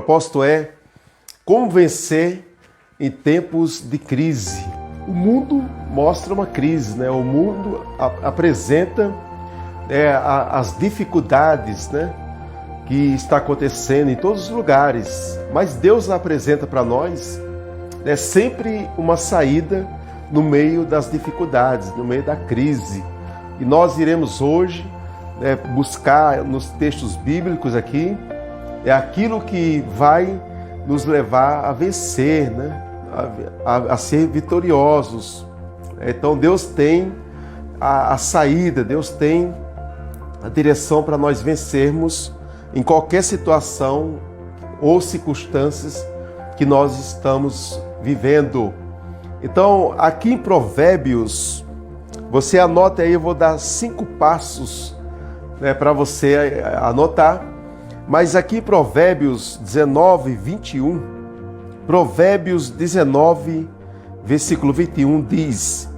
propósito é como vencer em tempos de crise. O mundo mostra uma crise, né? O mundo apresenta as dificuldades, né, que está acontecendo em todos os lugares. Mas Deus apresenta para nós sempre uma saída no meio das dificuldades, no meio da crise. E nós iremos hoje buscar nos textos bíblicos aqui aquilo que vai nos levar a vencer, né? A ser vitoriosos. Então Deus tem a saída, Deus tem a direção para nós vencermos em qualquer situação ou circunstâncias que nós estamos vivendo. Então, aqui em Provérbios, você anota aí, eu vou dar 5 passos para você anotar, mas aqui em Provérbios 19, 21, Provérbios 19, versículo 21 diz: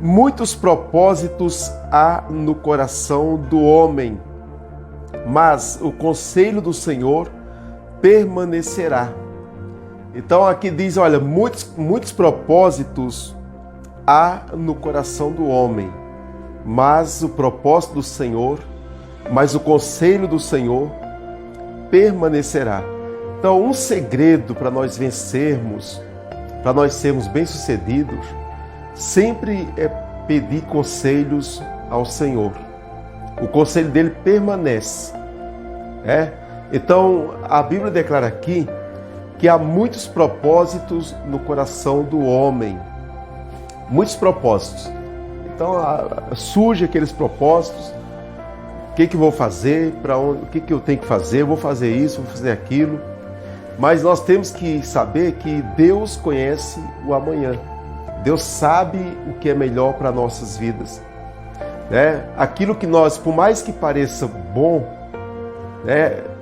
muitos propósitos há no coração do homem, mas o conselho do Senhor permanecerá. Então aqui diz, olha, muitos propósitos há no coração do homem, mas o propósito do Senhor, mas o conselho do Senhor permanecerá. Então um segredo para nós vencermos, para nós sermos bem-sucedidos, sempre é pedir conselhos ao Senhor. O conselho dele permanece. Então, a Bíblia declara aqui que há muitos propósitos no coração do homem. Muitos propósitos. Então, surge aqueles propósitos. O que eu vou fazer? O que eu tenho que fazer? Eu vou fazer isso, vou fazer aquilo. Mas nós temos que saber que Deus conhece o amanhã. Deus sabe o que é melhor para nossas vidas. Aquilo que nós, por mais que pareça bom,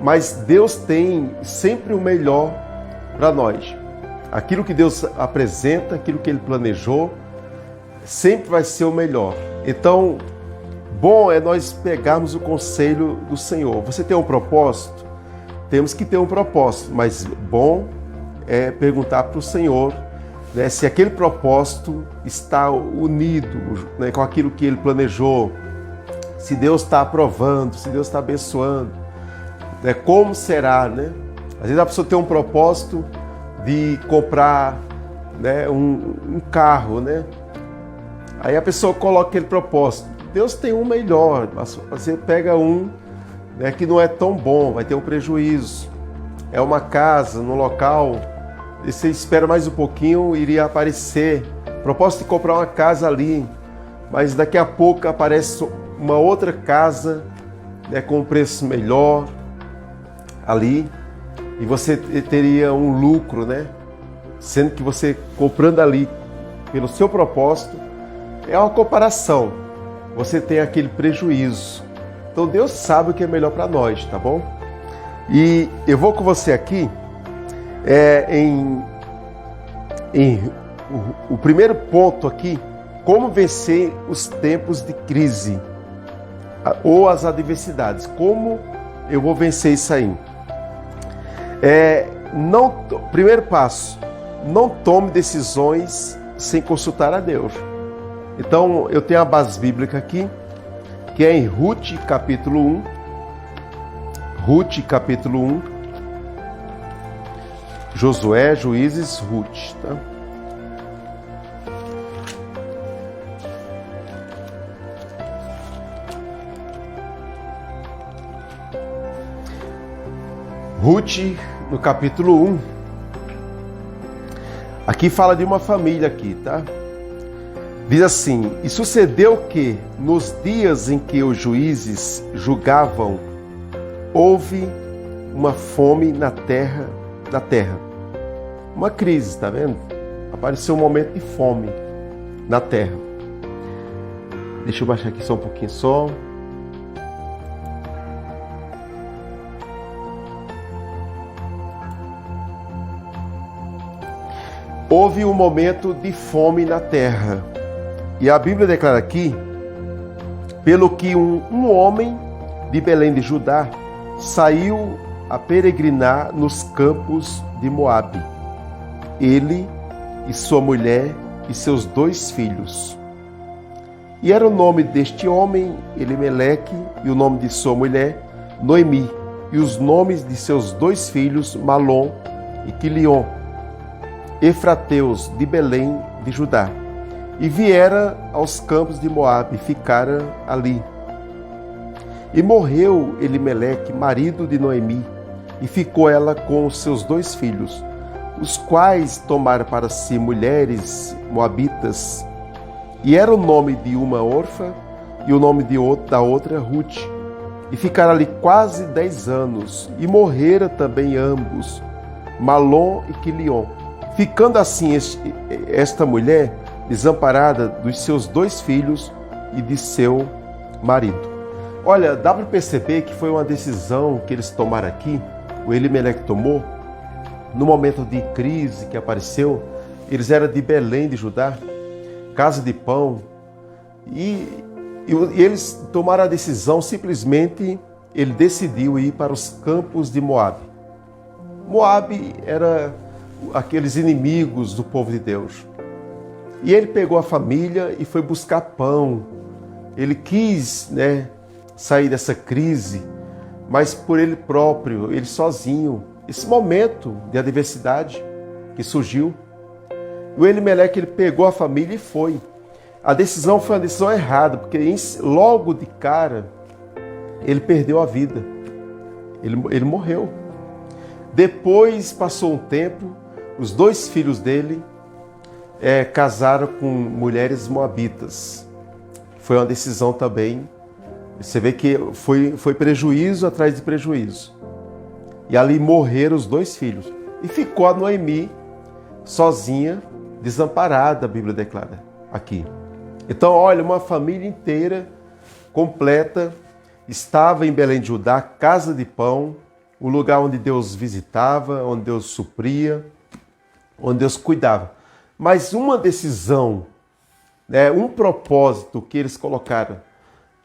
mas Deus tem sempre o melhor para nós. Aquilo que Deus apresenta, aquilo que Ele planejou, sempre vai ser o melhor. Então, bom é nós pegarmos o conselho do Senhor. Você tem um propósito? Temos que ter um propósito, mas bom é perguntar para o Senhor se aquele propósito está unido com aquilo que Ele planejou, se Deus está aprovando, se Deus está abençoando, como será, né? Às vezes a pessoa tem um propósito de comprar um carro, né? Aí a pessoa coloca aquele propósito. Deus tem um melhor, você pega um que não é tão bom, vai ter um prejuízo. É uma casa no local, e você espera mais um pouquinho, iria aparecer propósito de comprar uma casa ali, mas daqui a pouco aparece uma outra casa com um preço melhor ali, e você teria um lucro, sendo que você comprando ali pelo seu propósito, é uma comparação, você tem aquele prejuízo. Então Deus sabe o que é melhor para nós, tá bom? E eu vou com você aqui o primeiro ponto aqui, como vencer os tempos de crise ou as adversidades. Como eu vou vencer isso aí? Primeiro passo, não tome decisões sem consultar a Deus. Então, eu tenho a base bíblica aqui, que é em Ruth, capítulo 1. Ruth, capítulo 1. Josué, Juízes, Ruth, tá? Ruth, no capítulo 1. Aqui fala de uma família aqui, tá? Diz assim: e sucedeu que, nos dias em que os juízes julgavam, houve uma fome na terra. Uma crise, tá vendo? Apareceu um momento de fome na terra. Deixa eu baixar aqui só um pouquinho só. Houve um momento de fome na terra. E a Bíblia declara aqui, pelo que um homem de Belém de Judá saiu a peregrinar nos campos de Moabe, ele e sua mulher e seus 2 filhos. E era o nome deste homem Elimeleque, e o nome de sua mulher Noemi, e os nomes de seus 2 filhos Malom e Quilion, efrateus de Belém de Judá. E viera aos campos de Moabe, e ficara ali. E morreu Elimeleque, marido de Noemi, e ficou ela com os seus 2 filhos, os quais tomaram para si mulheres moabitas. E era o nome de uma Orfa, e o nome da outra Ruth. E ficaram ali quase 10 anos, e morreram também ambos, Malom e Quilion. Ficando assim esta mulher desamparada dos seus 2 filhos e de seu marido. Olha, dá para perceber que foi uma decisão que eles tomaram aqui, o Elimeleque tomou, no momento de crise que apareceu. Eles eram de Belém de Judá, casa de pão, e eles tomaram a decisão, simplesmente ele decidiu ir para os campos de Moabe. Moabe era aqueles inimigos do povo de Deus. E ele pegou a família e foi buscar pão. Ele quis, sair dessa crise, mas por ele próprio, ele sozinho. Esse momento de adversidade que surgiu, o Elimeleque, ele pegou a família e foi. A decisão foi uma decisão errada, porque logo de cara ele perdeu a vida. Ele morreu. Depois passou um tempo, os 2 filhos dele casaram com mulheres moabitas. Foi uma decisão também. Você vê que foi prejuízo atrás de prejuízo. E ali morreram os 2 filhos. E ficou a Noemi sozinha, desamparada, a Bíblia declara aqui. Então, olha, uma família inteira, completa, estava em Belém de Judá, casa de pão, o lugar onde Deus visitava, onde Deus supria, onde Deus cuidava. Mas uma decisão, um propósito que eles colocaram,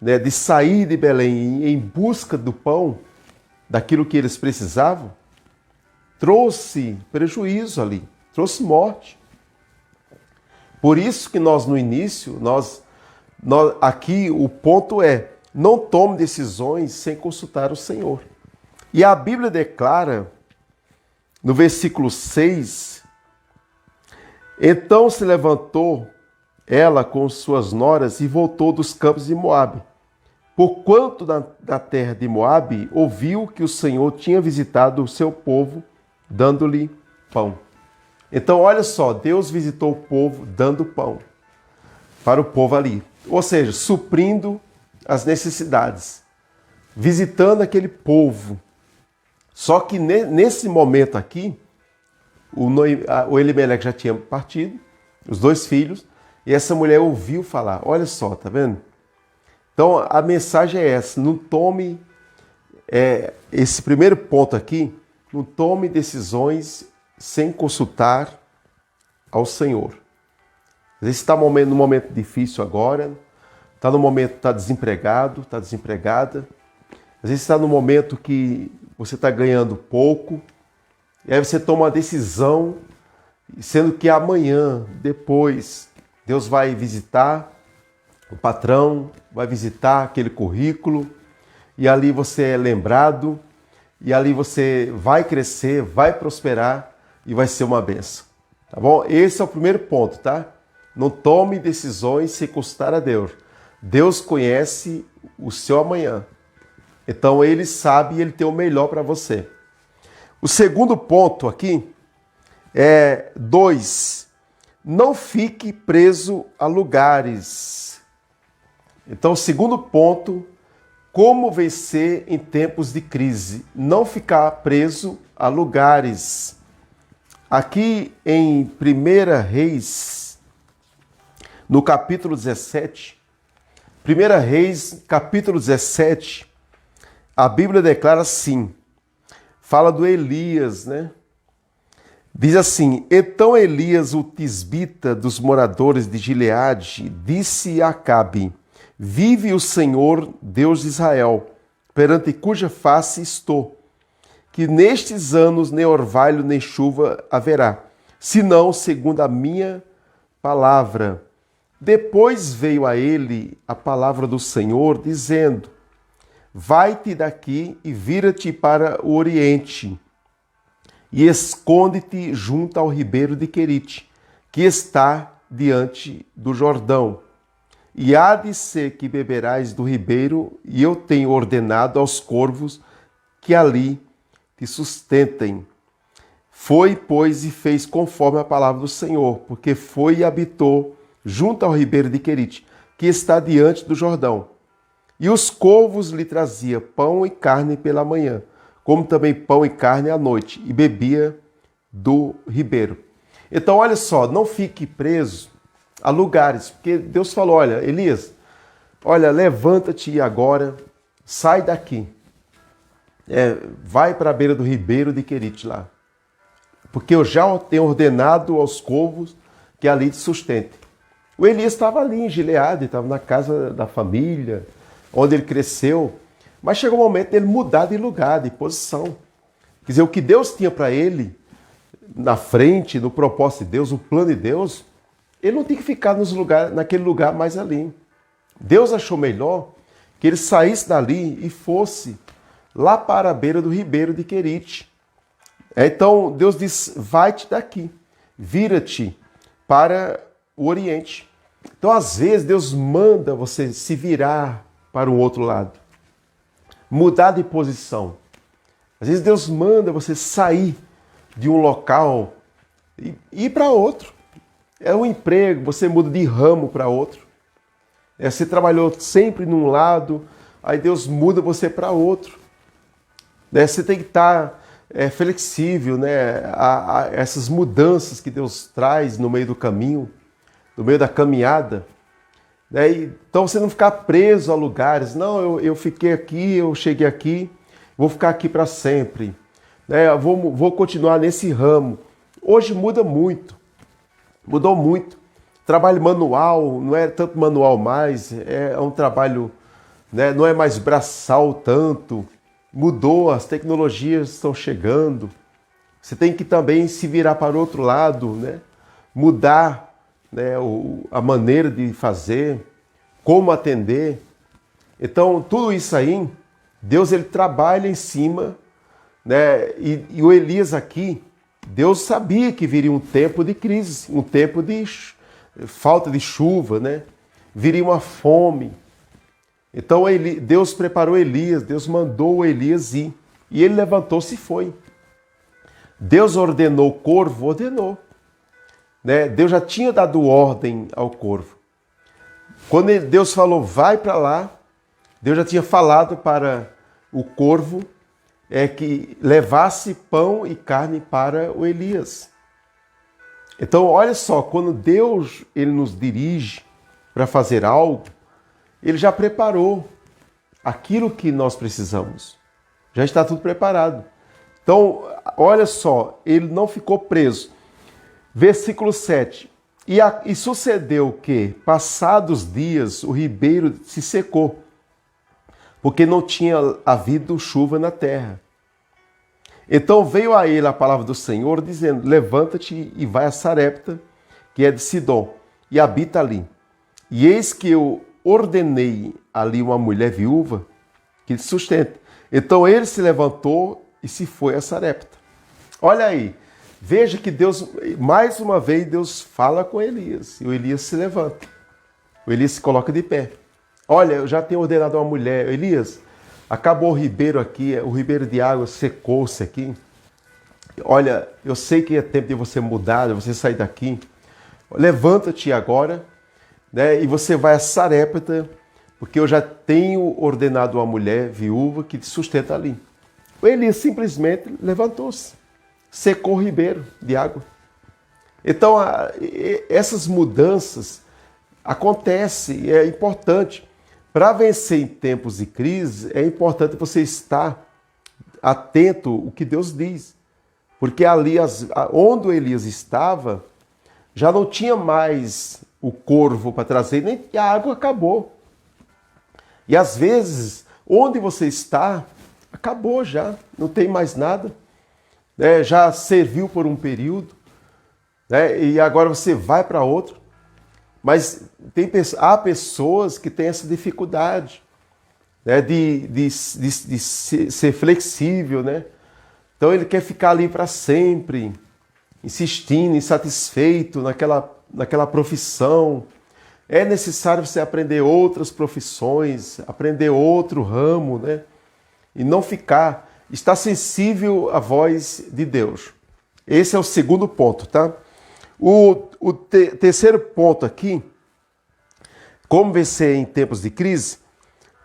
de sair de Belém em busca do pão, daquilo que eles precisavam, trouxe prejuízo ali, trouxe morte. Por isso que nós no início, aqui o ponto é, não tome decisões sem consultar o Senhor. E a Bíblia declara, no versículo 6, então se levantou ela com suas noras e voltou dos campos de Moabe. Porquanto da terra de Moabe ouviu que o Senhor tinha visitado o seu povo, dando-lhe pão. Então, olha só, Deus visitou o povo dando pão para o povo ali. Ou seja, suprindo as necessidades, visitando aquele povo. Só que nesse momento aqui, o Elimeleque já tinha partido, os 2 filhos, e essa mulher ouviu falar. Olha só, tá vendo? Então, a mensagem é essa, não tome, esse primeiro ponto aqui, não tome decisões sem consultar ao Senhor. Às vezes está num momento difícil agora, está no momento que está desempregado, está desempregada, às vezes está no momento que você está ganhando pouco, e aí você toma uma decisão, sendo que amanhã, depois, Deus vai visitar o patrão, vai visitar aquele currículo, e ali você é lembrado, e ali você vai crescer, vai prosperar, e vai ser uma bênção, tá bom? Esse é o primeiro ponto, tá? Não tome decisões sem consultar a Deus. Deus conhece o seu amanhã. Então Ele sabe e Ele tem o melhor para você. O segundo ponto aqui é 2. Não fique preso a lugares. Então, o segundo ponto, como vencer em tempos de crise. Não ficar preso a lugares. Aqui em 1 Reis, no capítulo 17, 1 Reis, capítulo 17, a Bíblia declara assim, fala do Elias, Diz assim, então Elias, o tisbita dos moradores de Gileade, disse a Acabe, vive o Senhor, Deus de Israel, perante cuja face estou, que nestes anos nem orvalho nem chuva haverá, senão segundo a minha palavra. Depois veio a ele a palavra do Senhor, dizendo: vai-te daqui e vira-te para o oriente, e esconde-te junto ao ribeiro de Querite, que está diante do Jordão. E há de ser que beberás do ribeiro, e eu tenho ordenado aos corvos que ali te sustentem. Foi, pois, e fez conforme a palavra do Senhor, porque foi e habitou junto ao ribeiro de Querite, que está diante do Jordão. E os corvos lhe trazia pão e carne pela manhã, como também pão e carne à noite, e bebia do ribeiro. Então, olha só, não fique preso a lugares, porque Deus falou: olha, Elias, olha, levanta-te agora, sai daqui, vai para a beira do ribeiro de Querite lá, porque eu já tenho ordenado aos corvos que ali te sustentem. O Elias estava ali em Gileade, estava na casa da família, onde ele cresceu, mas chegou o momento dele mudar de lugar, de posição. Quer dizer, o que Deus tinha para ele, na frente, no propósito de Deus, o plano de Deus, ele não tinha que ficar naquele lugar mais ali. Deus achou melhor que ele saísse dali e fosse lá para a beira do ribeiro de Querite. Então Deus diz: vai-te daqui, vira-te para o oriente. Então, às vezes, Deus manda você se virar para um outro lado, mudar de posição. Às vezes Deus manda você sair de um local e ir para outro. É um emprego, você muda de ramo para outro. Você trabalhou sempre num lado, aí Deus muda você para outro. Você tem que estar flexível, né, a essas mudanças que Deus traz no meio do caminho, no meio da caminhada. Então você não ficar preso a lugares. Não, eu fiquei aqui, eu cheguei aqui, vou ficar aqui para sempre. Eu vou continuar nesse ramo. Hoje muda muito, mudou muito. Trabalho manual, não é tanto manual mais, é um trabalho, né, não é mais braçal tanto. Mudou, as tecnologias estão chegando. Você tem que também se virar para o outro lado, né? Mudar, né, a maneira de fazer, como atender. Então, tudo isso aí, Deus ele trabalha em cima, né? E o Elias aqui, Deus sabia que viria um tempo de crise, um tempo de falta de chuva, né? Viria uma fome. Então Deus preparou Elias, Deus mandou Elias ir. E ele levantou-se e foi. Deus ordenou o corvo, ordenou. Né? Deus já tinha dado ordem ao corvo. Quando Deus falou, vai para lá, Deus já tinha falado para o corvo que levasse pão e carne para o Elias. Então, olha só, quando Deus ele nos dirige para fazer algo, ele já preparou aquilo que nós precisamos. Já está tudo preparado. Então, olha só, ele não ficou preso. Versículo 7. E sucedeu que, passados dias, o ribeiro se secou, porque não tinha havido chuva na terra. Então veio a ele a palavra do Senhor, dizendo: levanta-te e vai a Sarepta, que é de Sidom, e habita ali. E eis que eu ordenei ali uma mulher viúva que te sustente. Então ele se levantou e se foi a Sarepta. Olha aí, veja que Deus, mais uma vez, Deus fala com Elias. E o Elias se levanta. O Elias se coloca de pé. Olha, eu já tenho ordenado a uma mulher. Elias, acabou o ribeiro aqui, o ribeiro de água secou-se aqui. Olha, eu sei que é tempo de você mudar, de você sair daqui. Levanta-te agora, né, e você vai a Sarepta, porque eu já tenho ordenado uma mulher viúva que te sustenta ali. O Elias simplesmente levantou-se, secou o ribeiro de água. Então, essas mudanças acontecem e é importante. Para vencer em tempos de crise, é importante você estar atento ao que Deus diz. Porque ali, onde o Elias estava, já não tinha mais o corvo para trazer, nem a água acabou. E às vezes, onde você está, acabou já, não tem mais nada, né? Já serviu por um período, né? E agora você vai para outro. Mas há pessoas que têm essa dificuldade, né? de ser flexível, né? Então ele quer ficar ali para sempre, insistindo, insatisfeito naquela profissão. É necessário você aprender outras profissões, aprender outro ramo, né? E não estar sensível à voz de Deus. Esse é o segundo ponto, tá? O terceiro ponto aqui, como vencer em tempos de crise,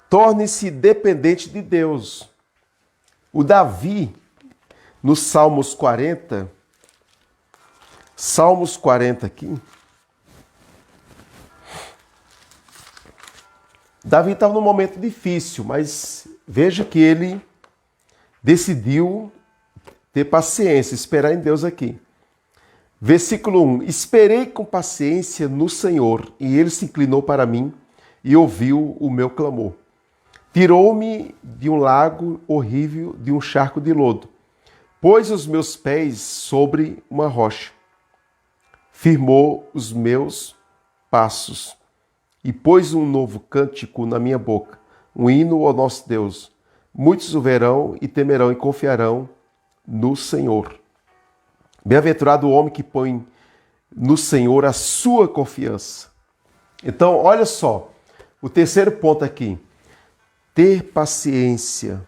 torne-se dependente de Deus. O Davi, no Salmos 40 aqui, Davi estava num momento difícil, mas veja que ele decidiu ter paciência, esperar em Deus aqui. Versículo 1. Esperei com paciência no Senhor, e ele se inclinou para mim e ouviu o meu clamor. Tirou-me de um lago horrível, de um charco de lodo. Pôs os meus pés sobre uma rocha. Firmou os meus passos. E pôs um novo cântico na minha boca, um hino ao nosso Deus. Muitos o verão e temerão e confiarão no Senhor. Bem-aventurado o homem que põe no Senhor a sua confiança. Então, olha só, o terceiro ponto aqui. Ter paciência.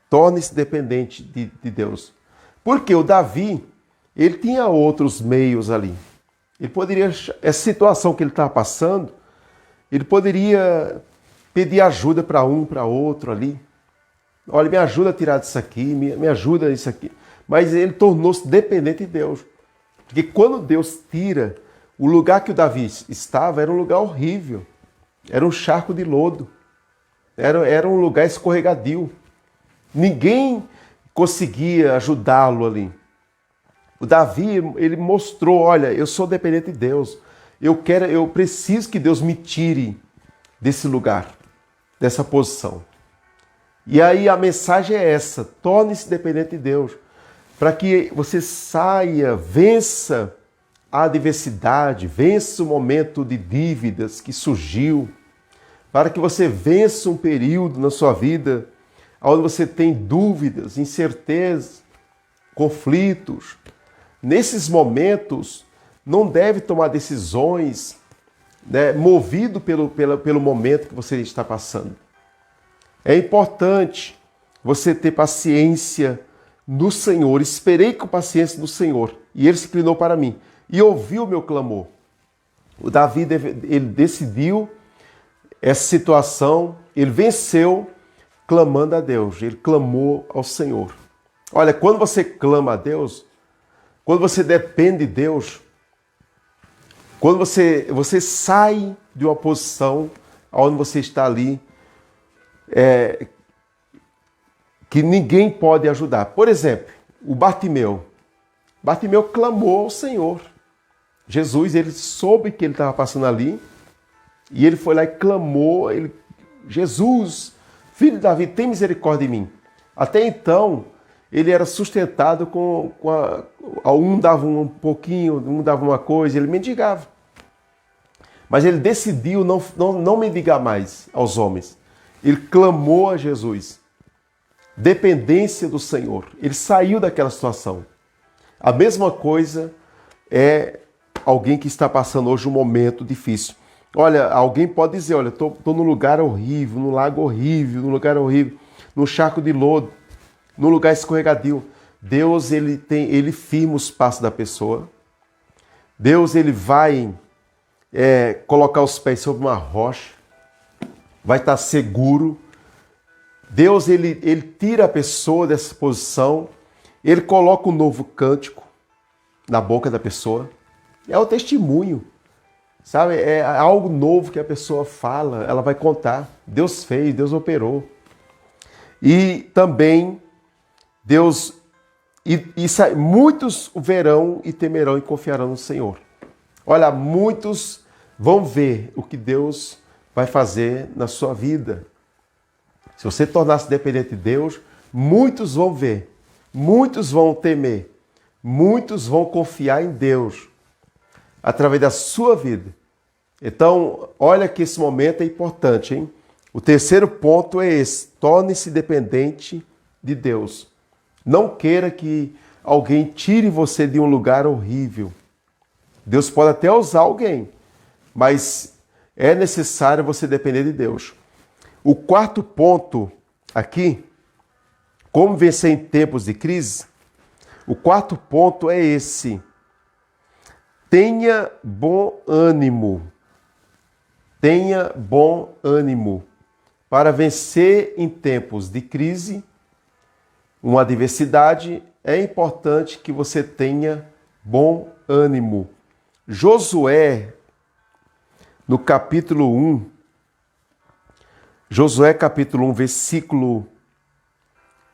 Torne-se dependente de Deus. Porque o Davi, ele tinha outros meios ali. Ele poderia, essa situação que ele estava passando, ele poderia pedir ajuda para um, para outro ali. Olha, me ajuda a tirar disso aqui, me ajuda isso aqui. Mas ele tornou-se dependente de Deus. Porque quando Deus tira, o lugar que o Davi estava era um lugar horrível. Era um charco de lodo. Era um lugar escorregadio. Ninguém conseguia ajudá-lo ali. O Davi, ele mostrou, olha, eu sou dependente de Deus. Eu preciso que Deus me tire desse lugar, dessa posição. E aí a mensagem é essa, torne-se dependente de Deus, para que você saia, vença a adversidade, vença o momento de dívidas que surgiu, para que você vença um período na sua vida onde você tem dúvidas, incertezas, conflitos. Nesses momentos, não deve tomar decisões, né, movido pelo momento que você está passando. É importante você ter paciência no Senhor. Esperei com paciência no Senhor, e ele se inclinou para mim e ouviu o meu clamor. O Davi, ele decidiu essa situação, ele venceu clamando a Deus, ele clamou ao Senhor. Olha, quando você clama a Deus, quando você depende de Deus, quando você sai de uma posição onde você está ali, que ninguém pode ajudar. Por exemplo, o Bartimeu. Bartimeu clamou ao Senhor. Jesus, ele soube que ele estava passando ali, e ele foi lá e clamou, Jesus, filho de Davi, tem misericórdia de mim. Até então, ele era sustentado um dava um pouquinho, um dava uma coisa, ele mendigava. Mas ele decidiu não mendigar mais aos homens. Ele clamou a Jesus. Dependência do Senhor. Ele saiu daquela situação. A mesma coisa é alguém que está passando hoje um momento difícil. Olha, alguém pode dizer, olha, estou num lugar horrível, num lago horrível, num lugar horrível, num charco de lodo, num lugar escorregadio. Deus, ele firma os passos da pessoa. Deus, ele vai colocar os pés sobre uma rocha, vai estar seguro. Deus, ele tira a pessoa dessa posição, ele coloca um novo cântico na boca da pessoa. É o testemunho, sabe? É algo novo que a pessoa fala, ela vai contar. Deus fez, Deus operou. E também Deus, muitos o verão e temerão e confiarão no Senhor. Olha, muitos vão ver o que Deus vai fazer na sua vida. Se você tornar-se dependente de Deus, muitos vão ver, muitos vão temer, muitos vão confiar em Deus através da sua vida. Então, olha que esse momento é importante, hein? O terceiro ponto é esse: torne-se dependente de Deus. Não queira que alguém tire você de um lugar horrível. Deus pode até usar alguém, mas é necessário você depender de Deus. O quarto ponto aqui, como vencer em tempos de crise, o quarto ponto é esse: tenha bom ânimo. Tenha bom ânimo. Para vencer em tempos de crise, uma adversidade, é importante que você tenha bom ânimo. Josué, no capítulo 1, Josué capítulo 1, versículo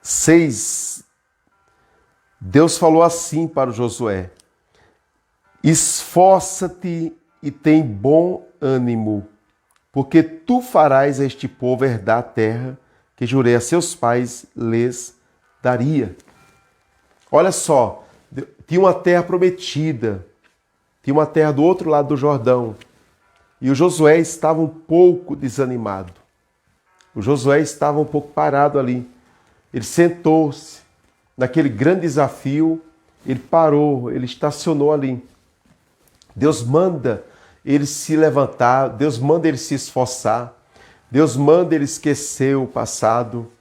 6, Deus falou assim para o Josué: esforça-te e tem bom ânimo, porque tu farás a este povo herdar a terra que jurei a seus pais lhes daria. Olha só, tinha uma terra prometida, tinha uma terra do outro lado do Jordão, e o Josué estava um pouco desanimado. O Josué estava um pouco parado ali. Ele sentou-se naquele grande desafio, ele parou, ele estacionou ali. Deus manda ele se levantar, Deus manda ele se esforçar, Deus manda ele esquecer o passado,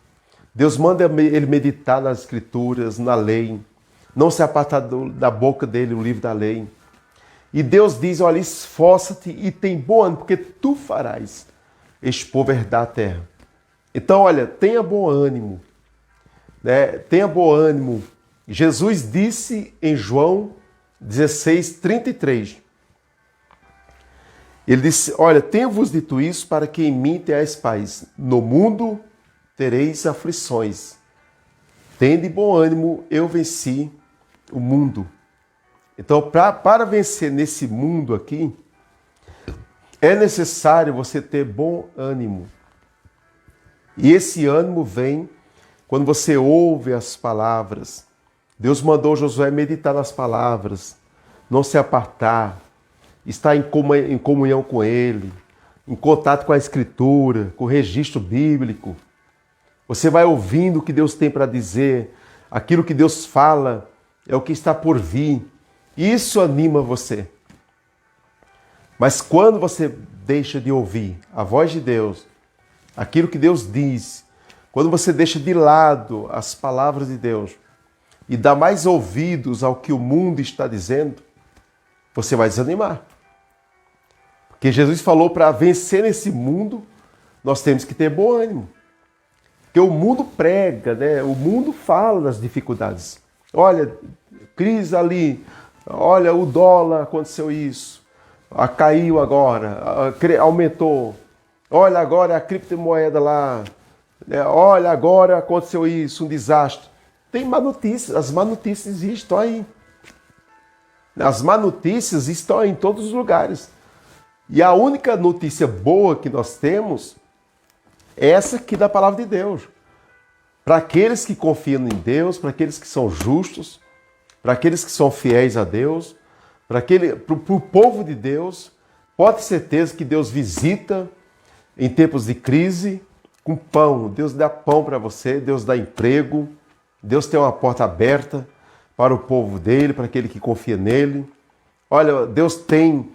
Deus manda ele meditar nas Escrituras, na lei, não se apartar da boca dele o livro da lei. E Deus diz: olha, esforça-te e tem bom ânimo, porque tu farás este povo herdar a terra. Então, olha, tenha bom ânimo, né? Tenha bom ânimo. Jesus disse em João 16:33, ele disse: olha, tenho-vos dito isso para que em mim tenhais paz. No mundo tereis aflições. Tende bom ânimo, eu venci o mundo. Então, para vencer nesse mundo aqui, é necessário você ter bom ânimo. E esse ânimo vem quando você ouve as palavras. Deus mandou Josué meditar nas palavras, não se apartar, estar em comunhão com Ele, em contato com a Escritura, com o registro bíblico. Você vai ouvindo o que Deus tem para dizer, aquilo que Deus fala é o que está por vir. Isso anima você. Mas quando você deixa de ouvir a voz de Deus, aquilo que Deus diz, quando você deixa de lado as palavras de Deus e dá mais ouvidos ao que o mundo está dizendo, você vai desanimar. Porque Jesus falou: para vencer nesse mundo, nós temos que ter bom ânimo. Porque o mundo prega, né? O mundo fala das dificuldades. Olha, crise ali, olha, o dólar aconteceu isso, caiu agora, aumentou. Olha, agora a criptomoeda lá, olha, agora aconteceu isso, um desastre. Tem má notícias, as má notícias estão aí. As má notícias estão em todos os lugares. E a única notícia boa que nós temos é essa aqui da palavra de Deus. Para aqueles que confiam em Deus, para aqueles que são justos, para aqueles que são fiéis a Deus, para o povo de Deus, pode ter certeza que Deus visita em tempos de crise com pão. Deus dá pão para você, Deus dá emprego, Deus tem uma porta aberta para o povo dele, para aquele que confia nele. Olha, Deus tem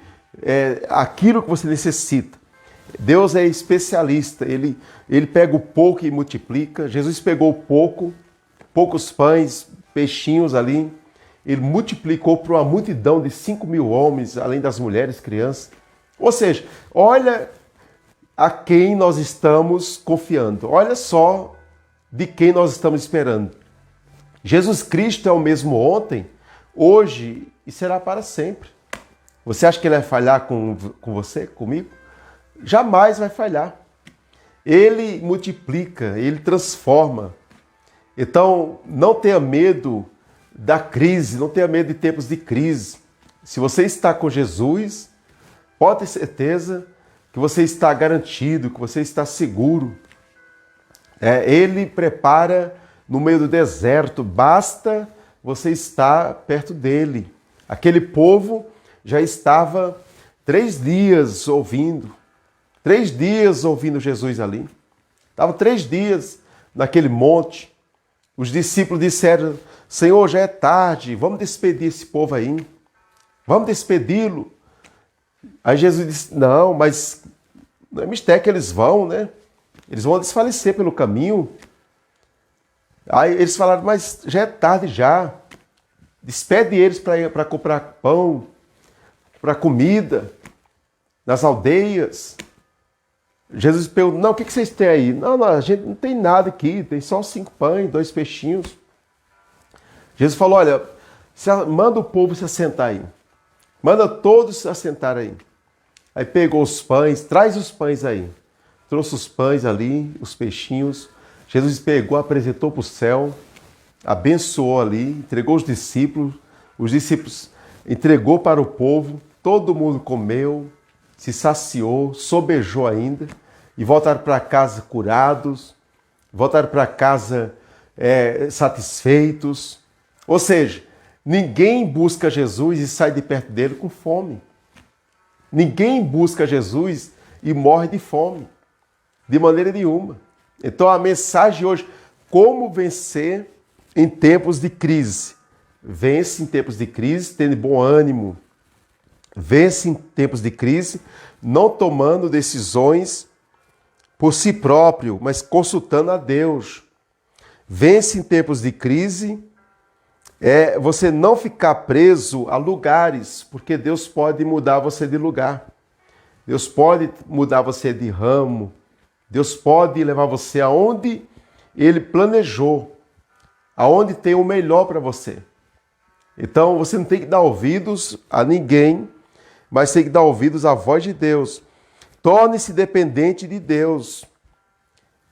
aquilo que você necessita. Deus é especialista, ele pega o pouco e multiplica. Jesus pegou poucos pães, peixinhos ali, ele multiplicou para uma multidão de 5.000 homens, além das mulheres, crianças. Ou seja, olha a quem nós estamos confiando, olha só de quem nós estamos esperando. Jesus Cristo é o mesmo ontem, hoje e será para sempre. Você acha que ele vai falhar com você, comigo? Jamais vai falhar. Ele multiplica, ele transforma. Então, não tenha medo da crise, não tenha medo de tempos de crise. Se você está com Jesus, pode ter certeza que você está garantido, que você está seguro. Ele prepara no meio do deserto, basta você estar perto dele. Aquele povo já estava 3 dias ouvindo, 3 dias ouvindo Jesus ali. Estava 3 dias naquele monte. Os discípulos disseram: Senhor, já é tarde, vamos despedir esse povo aí. Vamos despedi-lo. Aí Jesus disse: não, mas não é mistério que eles vão, né? Eles vão desfalecer pelo caminho. Aí eles falaram: mas já é tarde já. Despede eles para comprar pão, para comida, nas aldeias. Jesus perguntou: não, o que vocês têm aí? Não, a gente não tem nada aqui, tem só 5 pães, 2 peixinhos. Jesus falou: olha, manda o povo se assentar aí. Manda todos se assentar aí. Aí pegou os pães, traz os pães aí. Trouxe os pães ali, os peixinhos. Jesus pegou, apresentou para o céu, abençoou ali, entregou os discípulos entregou para o povo, todo mundo comeu, se saciou, sobejou ainda, e voltaram para casa curados, voltaram para casa satisfeitos. Ou seja, ninguém busca Jesus e sai de perto dele com fome. Ninguém busca Jesus e morre de fome, de maneira nenhuma. Então a mensagem hoje: como vencer em tempos de crise. Vence em tempos de crise tendo bom ânimo. Vence em tempos de crise não tomando decisões por si próprio, mas consultando a Deus. Vence em tempos de crise você não ficar preso a lugares, porque Deus pode mudar você de lugar. Deus pode mudar você de ramo. Deus pode levar você aonde Ele planejou, aonde tem o melhor para você. Então você não tem que dar ouvidos a ninguém, mas tem que dar ouvidos à voz de Deus. Torne-se dependente de Deus.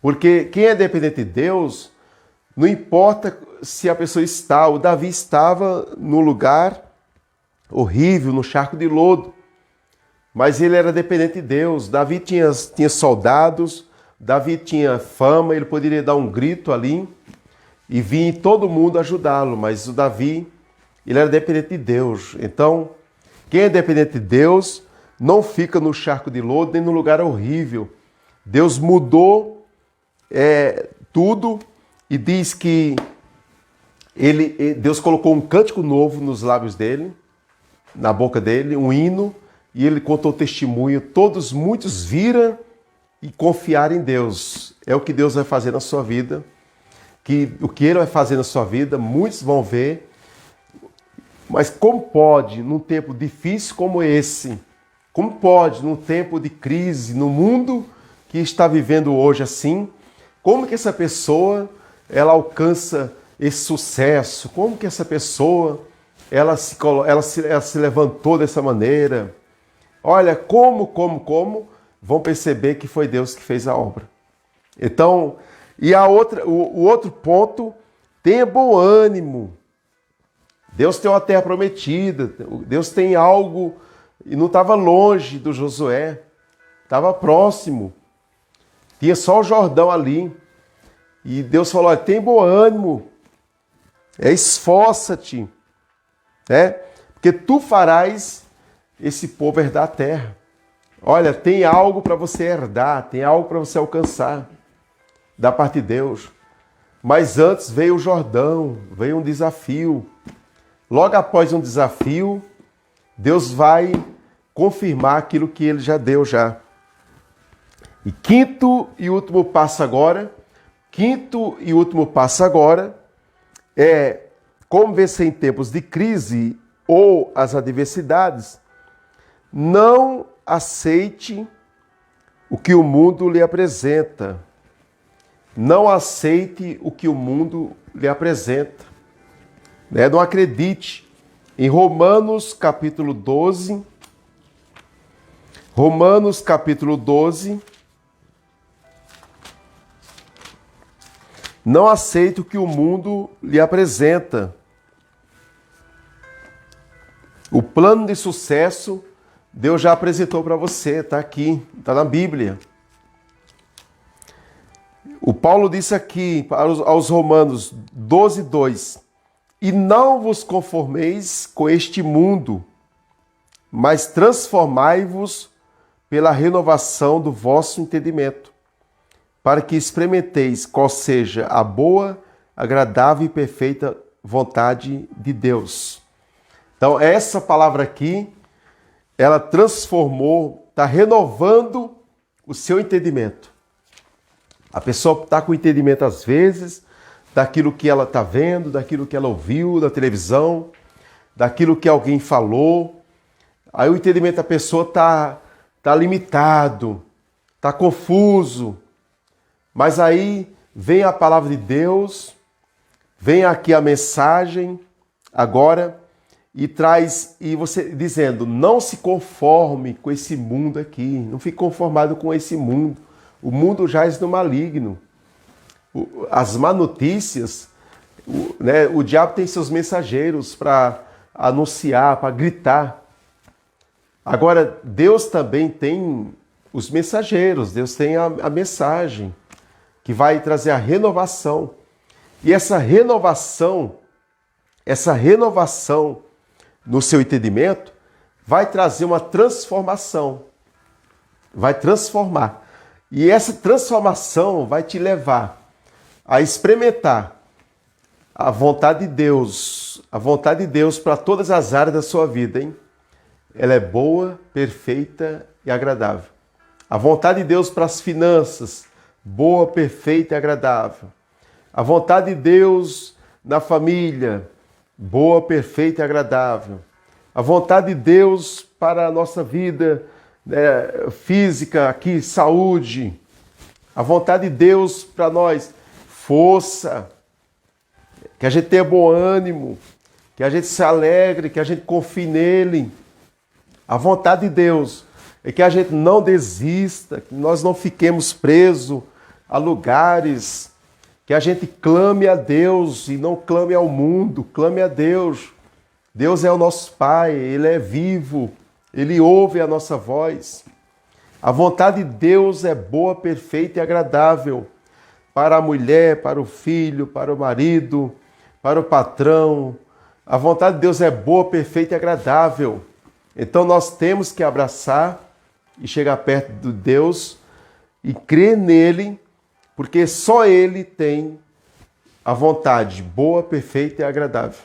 Porque quem é dependente de Deus, não importa se a pessoa está. O Davi estava no lugar horrível, no charco de lodo, mas ele era dependente de Deus. Davi tinha soldados, Davi tinha fama, ele poderia dar um grito ali e vir todo mundo ajudá-lo, mas o Davi, ele era dependente de Deus. Então, quem é dependente de Deus não fica no charco de lodo nem no lugar horrível. Deus mudou tudo e diz que Deus colocou um cântico novo nos lábios dele, na boca dele, um hino, e ele contou testemunho. Muitos viram e confiaram em Deus. É o que Deus vai fazer na sua vida. O que Ele vai fazer na sua vida, muitos vão ver. Mas como pode, num tempo difícil como esse, como pode, num tempo de crise, no mundo que está vivendo hoje assim, como que essa pessoa ela alcança esse sucesso? Como que essa pessoa ela se levantou dessa maneira? Olha, como vão perceber que foi Deus que fez a obra. Então, o outro ponto, tenha bom ânimo. Deus tem uma terra prometida, Deus tem algo, e não estava longe do Josué, estava próximo. Tinha só o Jordão ali. E Deus falou: olha, tem bom ânimo, esforça-te, porque tu farás esse povo herdar a terra. Olha, tem algo para você herdar, tem algo para você alcançar da parte de Deus. Mas antes veio o Jordão, veio um desafio. Logo após um desafio, Deus vai confirmar aquilo que Ele já deu já. E quinto e último passo agora é como vencer em tempos de crise ou as adversidades. Não aceite o que o mundo lhe apresenta. Não aceite o que o mundo lhe apresenta. Não acredite. Em Romanos capítulo 12, não aceite o que o mundo lhe apresenta. O plano de sucesso Deus já apresentou para você, está aqui, está na Bíblia. Paulo disse aqui aos Romanos 12:2: e não vos conformeis com este mundo, mas transformai-vos pela renovação do vosso entendimento, para que experimenteis qual seja a boa, agradável e perfeita vontade de Deus. Então, essa palavra aqui, ela transformou, está renovando o seu entendimento. A pessoa está com entendimento, às vezes, daquilo que ela está vendo, daquilo que ela ouviu na televisão, daquilo que alguém falou. Aí o entendimento da pessoa está limitado, está confuso. Mas aí vem a palavra de Deus, vem aqui a mensagem agora e traz, e você dizendo, não se conforme com esse mundo aqui, não fique conformado com esse mundo. O mundo jaz no maligno. As má notícias, o diabo tem seus mensageiros para anunciar, para gritar. Agora, Deus também tem os mensageiros, Deus tem a mensagem que vai trazer a renovação. E essa renovação no seu entendimento vai trazer uma transformação. Vai transformar. E essa transformação vai te levar a experimentar a vontade de Deus para todas as áreas da sua vida, hein? Ela é boa, perfeita e agradável. A vontade de Deus para as finanças, boa, perfeita e agradável. A vontade de Deus na família, boa, perfeita e agradável. A vontade de Deus para a nossa vida física, aqui, saúde. A vontade de Deus para nós, força. Que a gente tenha bom ânimo, que a gente se alegre, que a gente confie nele. A vontade de Deus é que a gente não desista, que nós não fiquemos presos a lugares, que a gente clame a Deus e não clame ao mundo, clame a Deus. Deus é o nosso Pai, Ele é vivo, Ele ouve a nossa voz. A vontade de Deus é boa, perfeita e agradável para a mulher, para o filho, para o marido, para o patrão. A vontade de Deus é boa, perfeita e agradável. Então nós temos que abraçar e chegar perto de Deus e crer nele, porque só Ele tem a vontade boa, perfeita e agradável.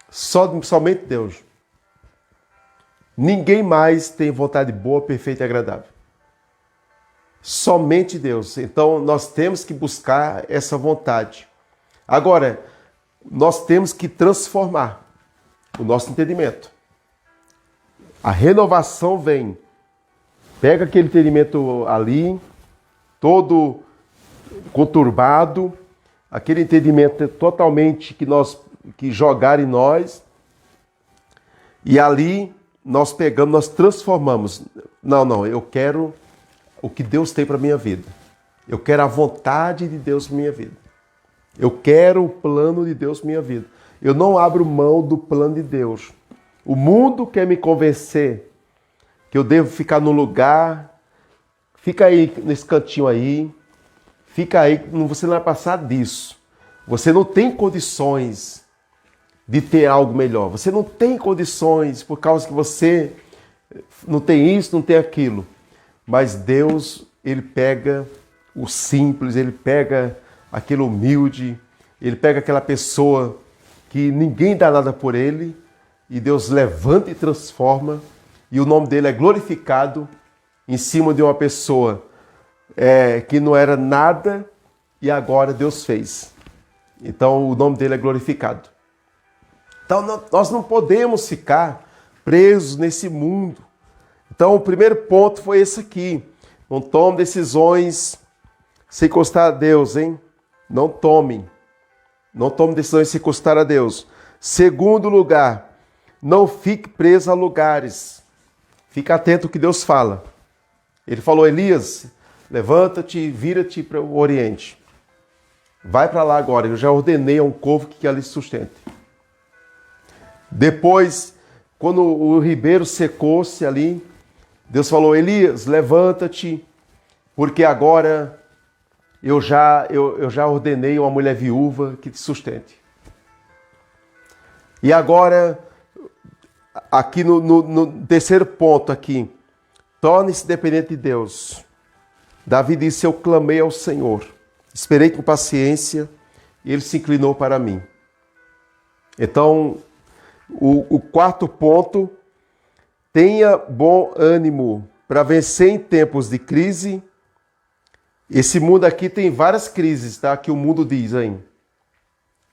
Somente Deus. Ninguém mais tem vontade boa, perfeita e agradável. Somente Deus. Então nós temos que buscar essa vontade. Agora, nós temos que transformar o nosso entendimento. A renovação vem. Pega aquele entendimento ali, todo conturbado, aquele entendimento totalmente que jogaram em nós, e ali nós pegamos, nós transformamos. Não, eu quero o que Deus tem para a minha vida. Eu quero a vontade de Deus para a minha vida. Eu quero o plano de Deus para a minha vida. Eu não abro mão do plano de Deus. O mundo quer me convencer que eu devo ficar no lugar, fica aí nesse cantinho aí, fica aí, você não vai passar disso. Você não tem condições de ter algo melhor. Você não tem condições por causa que você não tem isso, não tem aquilo. Mas Deus, Ele pega o simples, Ele pega aquele humilde, Ele pega aquela pessoa que ninguém dá nada por ele, e Deus levanta e transforma, e o nome dele é glorificado em cima de uma pessoa que não era nada, e agora Deus fez. Então o nome dele é glorificado. Então nós não podemos ficar presos nesse mundo. Então o primeiro ponto foi esse aqui. Não tome decisões sem encostar a Deus, hein? Não tome decisões sem encostar a Deus. Segundo lugar, não fique preso a lugares. Fica atento ao que Deus fala. Ele falou, Elias, levanta-te, vira-te para o Oriente. Vai para lá agora, eu já ordenei a um povo que ali sustente. Depois, quando o ribeiro secou-se ali, Deus falou, Elias, levanta-te, porque agora eu já ordenei uma mulher viúva que te sustente. E agora, aqui no terceiro ponto aqui, torne-se dependente de Deus. Davi disse, eu clamei ao Senhor, esperei com paciência e ele se inclinou para mim. Então, o quarto ponto, tenha bom ânimo para vencer em tempos de crise. Esse mundo aqui tem várias crises, tá? Que o mundo diz aí.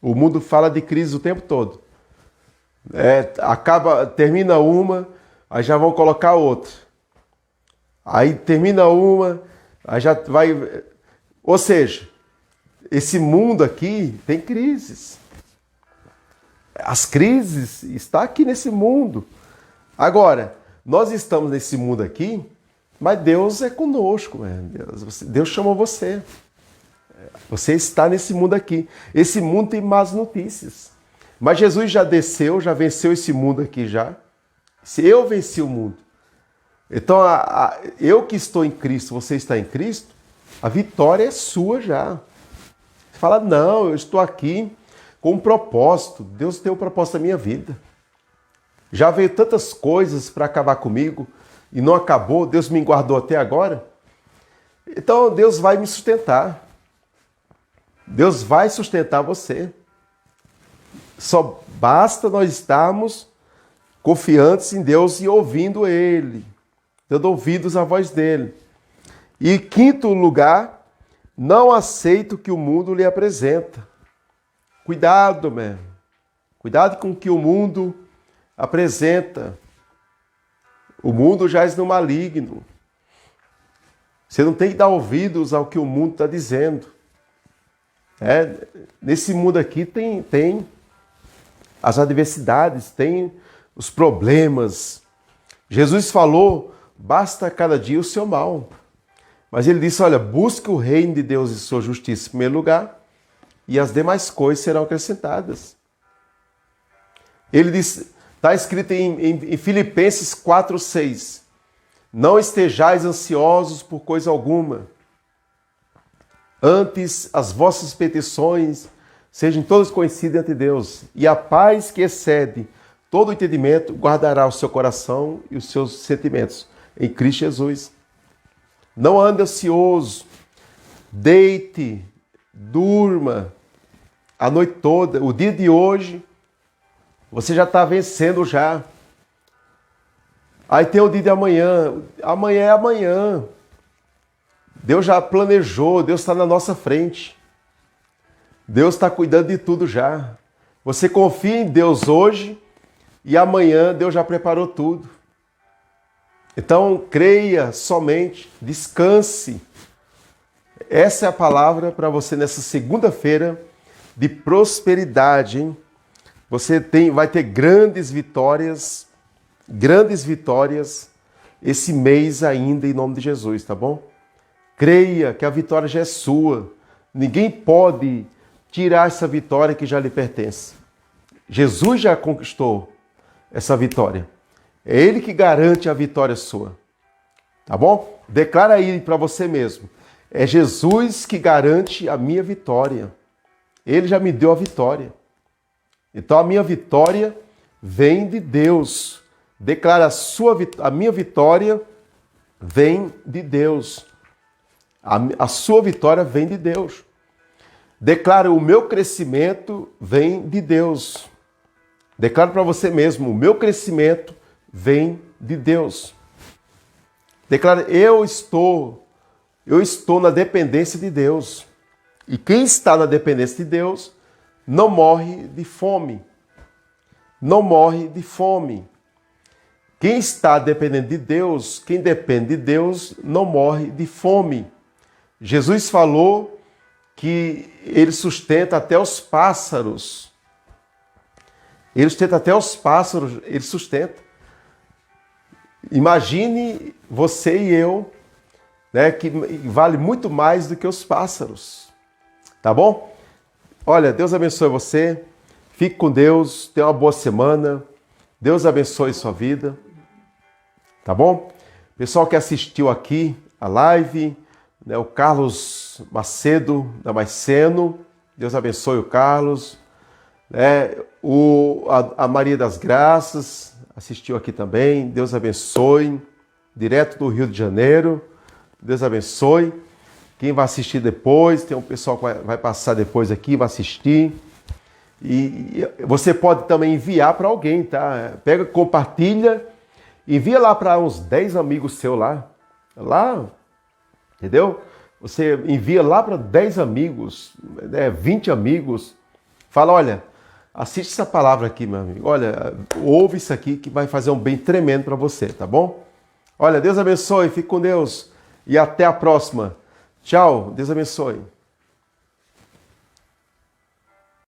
O mundo fala de crise o tempo todo. Termina uma, aí já vão colocar outra. Aí termina uma, aí já vai... Ou seja, esse mundo aqui tem crises. As crises estão aqui nesse mundo. Agora, nós estamos nesse mundo aqui, mas Deus é conosco. Deus chamou você. Você está nesse mundo aqui. Esse mundo tem más notícias. Mas Jesus já desceu, já venceu esse mundo aqui já. Se eu venci o mundo. Então, eu que estou em Cristo, você está em Cristo, a vitória é sua já. Você fala, não, eu estou aqui com um propósito. Deus tem um propósito na minha vida. Já veio tantas coisas para acabar comigo e não acabou, Deus me guardou até agora. Então, Deus vai me sustentar. Deus vai sustentar você. Só basta nós estarmos confiantes em Deus e ouvindo Ele, dando ouvidos à voz dEle. E quinto lugar, não aceite o que o mundo lhe apresenta. Cuidado, meu. Cuidado com o que o mundo apresenta. O mundo jaz no maligno. Você não tem que dar ouvidos ao que o mundo está dizendo. Nesse mundo aqui tem as adversidades, tem os problemas. Jesus falou, basta cada dia o seu mal. Mas ele disse, olha, busque o reino de Deus e sua justiça em primeiro lugar, e as demais coisas serão acrescentadas. Ele disse, está escrito em Filipenses 4:6, não estejais ansiosos por coisa alguma, antes as vossas petições sejam todas conhecidas ante Deus, e a paz que excede todo o entendimento guardará o seu coração e os seus sentimentos em Cristo Jesus. Não ande ansioso, deite, durma a noite toda. O dia de hoje, você já está vencendo já. Aí tem o dia de amanhã. Amanhã é amanhã. Deus já planejou, Deus está na nossa frente. Deus está cuidando de tudo já. Você confia em Deus hoje e amanhã Deus já preparou tudo. Então, creia somente, descanse. Essa é a palavra para você nessa segunda-feira de prosperidade, hein? Você vai ter grandes vitórias esse mês ainda, em nome de Jesus, tá bom? Creia que a vitória já é sua. Ninguém pode tirar essa vitória que já lhe pertence. Jesus já conquistou essa vitória. É Ele que garante a vitória sua. Tá bom? Declara aí para você mesmo. É Jesus que garante a minha vitória. Ele já me deu a vitória. Então a minha vitória vem de Deus. Declara a minha vitória vem de Deus. A sua vitória vem de Deus. Declara o meu crescimento vem de Deus. Declara para você mesmo, o meu crescimento vem de Deus. Declara, eu estou na dependência de Deus. E quem está na dependência de Deus não morre de fome. Não morre de fome. Quem está dependendo de Deus, quem depende de Deus, não morre de fome. Jesus falou que Ele sustenta até os pássaros. Ele sustenta até os pássaros, Ele sustenta. Imagine você e eu, né, que vale muito mais do que os pássaros. Tá bom? Olha, Deus abençoe você. Fique com Deus. Tenha uma boa semana. Deus abençoe sua vida. Tá bom? Pessoal que assistiu aqui a live, né? O Carlos Macedo Damasceno, Deus abençoe o Carlos, né? A Maria das Graças assistiu aqui também, Deus abençoe, direto do Rio de Janeiro, Deus abençoe. Quem vai assistir depois, tem um pessoal que vai passar depois aqui, vai assistir. E você pode também enviar para alguém, tá? Pega, compartilha, envia lá para uns 10 amigos seus lá, entendeu? Você envia lá para 10 amigos, né, 20 amigos, fala, olha, assiste essa palavra aqui, meu amigo, olha, ouve isso aqui que vai fazer um bem tremendo para você, tá bom? Olha, Deus abençoe, fique com Deus e até a próxima. Tchau, Deus abençoe.